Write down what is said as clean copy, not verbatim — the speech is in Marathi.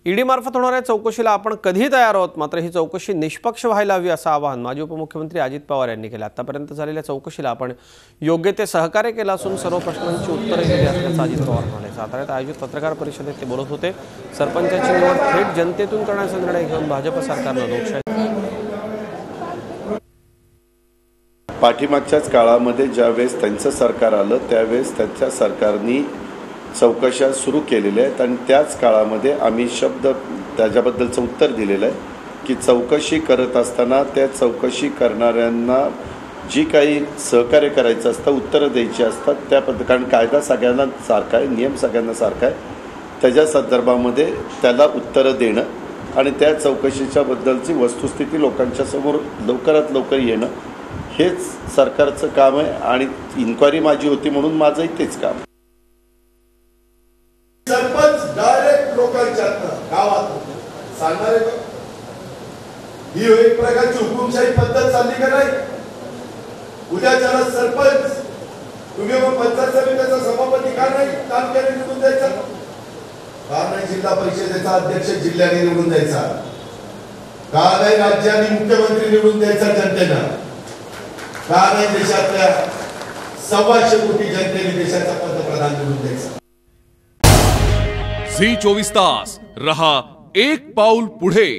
ईडी मार्फत होणाऱ्या चौकशीला आपण कधी तयार आहोत, मात्र ही चौकशी निष्पक्ष व्हायला हवी असं आवाहन माजी उपमुख्यमंत्री अजित पवार यांनी केलं। आतापर्यंत झालेल्या चौकशीला आपण योग्य ते सहकार्य केलं असून सर्व प्रश्नांची उत्तरे दिली असल्याचं अजित पवार म्हणाले। साताऱ्यात आयोजित पत्रकार परिषदेत ते बोलत होते। सरपंचाची निवड थेट जनतेतून करण्याचा निर्णय घेऊन भाजप सरकारने लोकशाही पाठीमागच्याच काळामध्ये ज्यावेळेस त्यांचं सरकार आलं त्यावेळेस त्यांच्या सरकारने चौकशा सुरू केलेल्या आहेत आणि त्याच काळामध्ये आम्ही शब्द त्याच्याबद्दलचं उत्तर दिलेलं आहे की चौकशी करत असताना त्या चौकशी करणाऱ्यांना जी काही सहकार्य करायचं असतं, उत्तरं द्यायची असतात त्या कारण कायदा सगळ्यांना सारखा आहे, नियम सगळ्यांना सारखा आहे, त्याच्या संदर्भामध्ये त्याला उत्तरं देणं आणि त्या चौकशीच्या बद्दलची वस्तुस्थिती लोकांच्या समोर लवकरात लवकर येणं हेच सरकारचं काम आहे आणि इन्क्वायरी माझी होती म्हणून माझंही तेच काम। सरपंच डायरेक्ट लोकांच्या गावात सांगणारे ही एक प्रकारची हुकुमशाही पद्धत चालली का नाही? उद्या त्याला सरपंच तुम्ही मग पंचायत समितीचा सभापती का नाही तालुक्याने निवडून द्यायचा? का नाही जिल्हा परिषदेचा अध्यक्ष जिल्ह्याने निवडून द्यायचा? का नाही राज्याने मुख्यमंत्री निवडून द्यायचा जनतेनं? का नाही देशातल्या 125 कोटी जनतेने देशाचा पंतप्रधान निवडून द्यायचा? झी 24 तास रहा एक पाऊल पुढे।